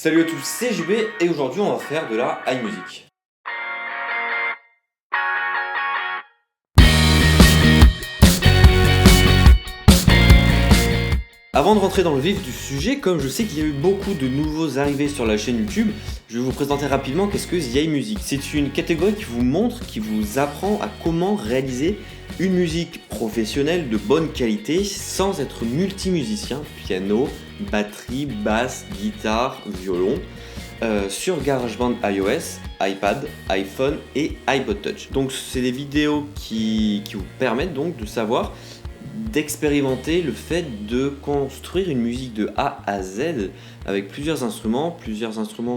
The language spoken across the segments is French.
Salut à tous, c'est JB et aujourd'hui on va faire de la iMusic. Avant de rentrer dans le vif du sujet, comme je sais qu'il y a eu beaucoup de nouveaux arrivés sur la chaîne YouTube, je vais vous présenter rapidement qu'est-ce que The iMusic. C'est une catégorie qui vous montre, qui vous apprend à comment réaliser une musique professionnelle de bonne qualité sans être multimusicien, piano, batterie, basse, guitare, violon, sur GarageBand iOS, iPad, iPhone et iPod Touch. Donc c'est des vidéos qui vous permettent donc de savoir, d'expérimenter le fait de construire une musique de A à Z avec plusieurs instruments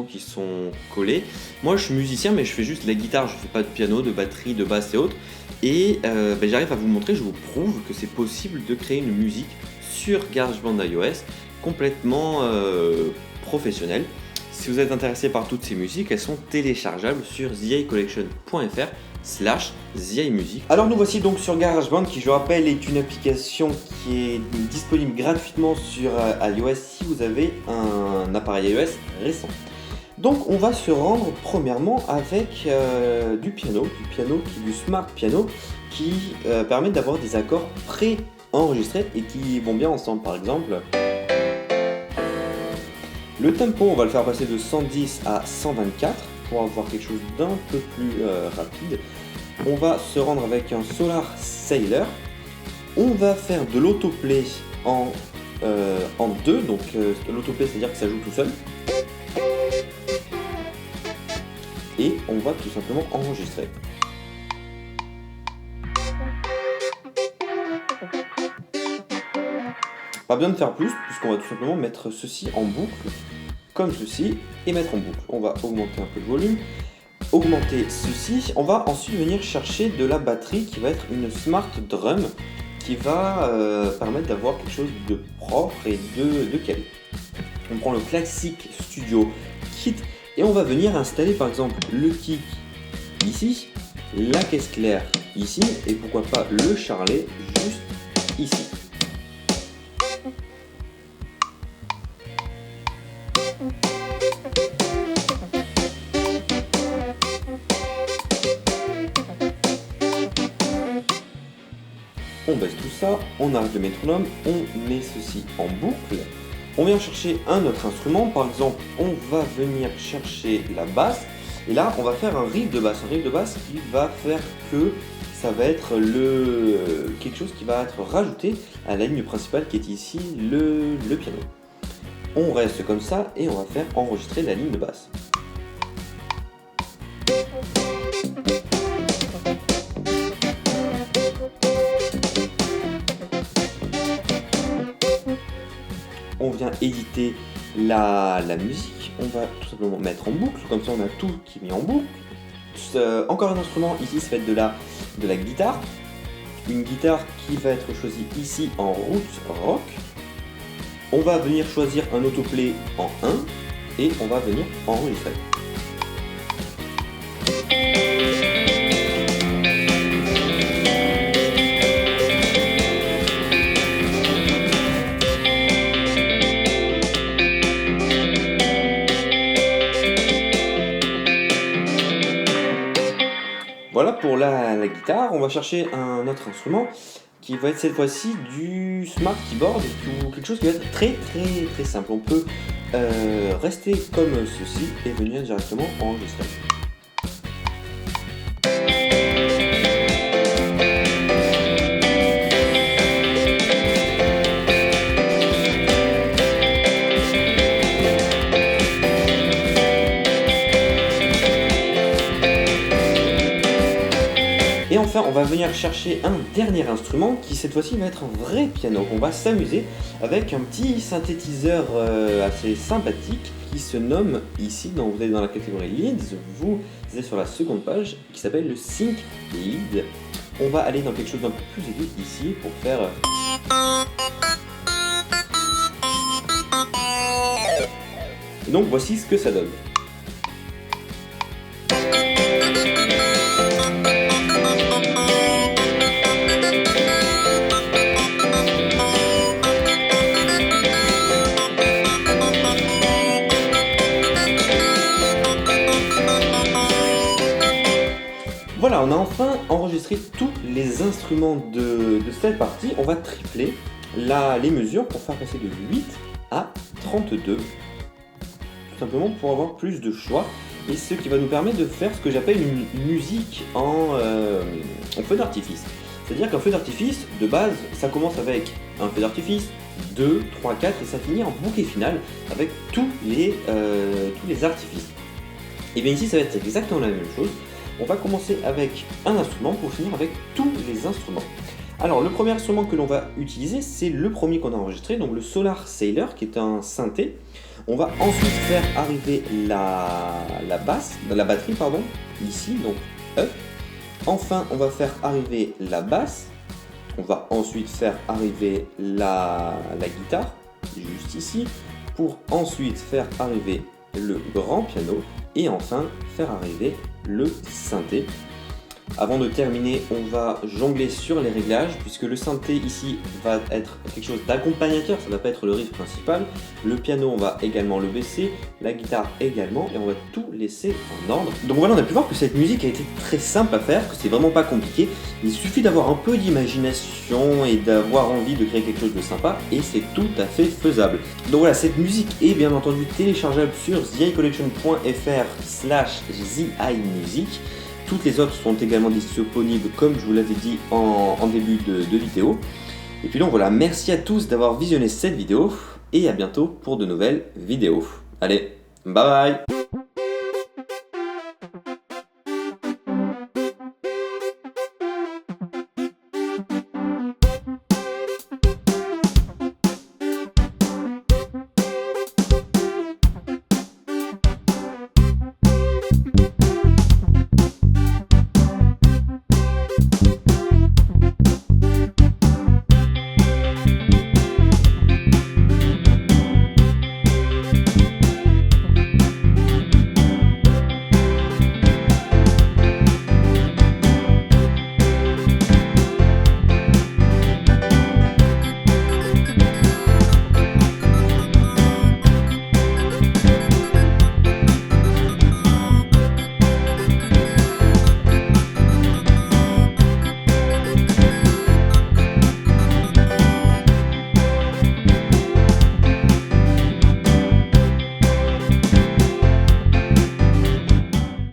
qui sont collés. Moi je suis musicien mais je fais juste de la guitare, je fais pas de piano, de batterie, de basse et autres. Et j'arrive à vous montrer, je vous prouve que c'est possible de créer une musique sur GarageBand iOS complètement professionnelle. Si vous êtes intéressé par toutes ces musiques, elles sont téléchargeables sur theicollection.fr/The iMusic. Alors nous voici donc sur GarageBand qui, je rappelle, est une application qui est disponible gratuitement sur iOS si vous avez un appareil iOS récent. Donc on va se rendre premièrement avec du piano du smart piano qui permet d'avoir des accords pré-enregistrés et qui vont bien ensemble. Par exemple, le tempo, on va le faire passer de 110 à 124 pour avoir quelque chose d'un peu plus rapide. On va se rendre avec un Solar Sailor. On va faire de l'autoplay en 2, donc l'autoplay c'est à dire que ça joue tout seul. Et on va tout simplement enregistrer. Pas besoin de faire plus puisqu'on va tout simplement mettre ceci en boucle comme ceci et mettre en boucle. On va augmenter un peu le volume, augmenter ceci. On va ensuite venir chercher de la batterie qui va être une Smart Drum qui va permettre d'avoir quelque chose de propre et de quali. On prend le Classic Studio Kit et on va venir installer par exemple le kick ici, la caisse claire ici et pourquoi pas le charlet juste ici. On baisse tout ça, on arrête le métronome, on met ceci en boucle. On vient chercher un autre instrument, par exemple on va venir chercher la basse. Et là on va faire un riff de basse qui va faire que ça va être quelque chose qui va être rajouté à la ligne principale qui est ici le piano. On reste comme ça et on va faire enregistrer la ligne de basse. On vient éditer la musique, on va tout simplement mettre en boucle, comme ça on a tout qui est mis en boucle. Encore un instrument, ici ça va être de la guitare, une guitare qui va être choisie ici en roots rock. On va venir choisir un autoplay en 1 et on va venir enregistrer. Voilà pour la guitare. On va chercher un autre instrument qui va être cette fois-ci du Smart Keyboard ou quelque chose qui va être très simple. On peut rester comme ceci et venir directement enregistrer. Et enfin, on va venir chercher un dernier instrument qui cette fois-ci va être un vrai piano. On va s'amuser avec un petit synthétiseur assez sympathique qui se nomme ici, vous êtes dans la catégorie Leads, vous êtes sur la seconde page, qui s'appelle le Sync Lead. On va aller dans quelque chose d'un peu plus aigu ici pour faire... Et donc voici ce que ça donne. voilà, on a enfin enregistré tous les instruments de cette partie. On va tripler les mesures pour faire passer de 8 à 32. Tout simplement pour avoir plus de choix. Et ce qui va nous permettre de faire ce que j'appelle une musique en feu d'artifice. C'est-à-dire qu'un feu d'artifice, de base, ça commence avec un feu d'artifice, 2, 3, 4, et ça finit en bouquet final avec tous les artifices. Et bien ici, ça va être exactement la même chose. On va commencer avec un instrument pour finir avec tous les instruments. Alors, le premier instrument que l'on va utiliser, c'est le premier qu'on a enregistré, donc le Solar Sailor, qui est un synthé. On va ensuite faire arriver la batterie, ici, donc up. Enfin, on va faire arriver la basse. On va ensuite faire arriver la guitare, juste ici, pour ensuite faire arriver le grand piano et enfin faire arriver le synthé. Avant de terminer, on va jongler sur les réglages puisque le synthé ici va être quelque chose d'accompagnateur, ça ne va pas être le riff principal. Le piano, on va également le baisser, la guitare également, et on va tout laisser en ordre. Donc voilà, on a pu voir que cette musique a été très simple à faire, que c'est vraiment pas compliqué. Il suffit d'avoir un peu d'imagination et d'avoir envie de créer quelque chose de sympa et c'est tout à fait faisable. Donc voilà, cette musique est bien entendu téléchargeable sur theicollection.fr/theimusic. Toutes les autres sont également disponibles comme je vous l'avais dit en début de vidéo. Et puis donc voilà, merci à tous d'avoir visionné cette vidéo et à bientôt pour de nouvelles vidéos. Allez, bye bye!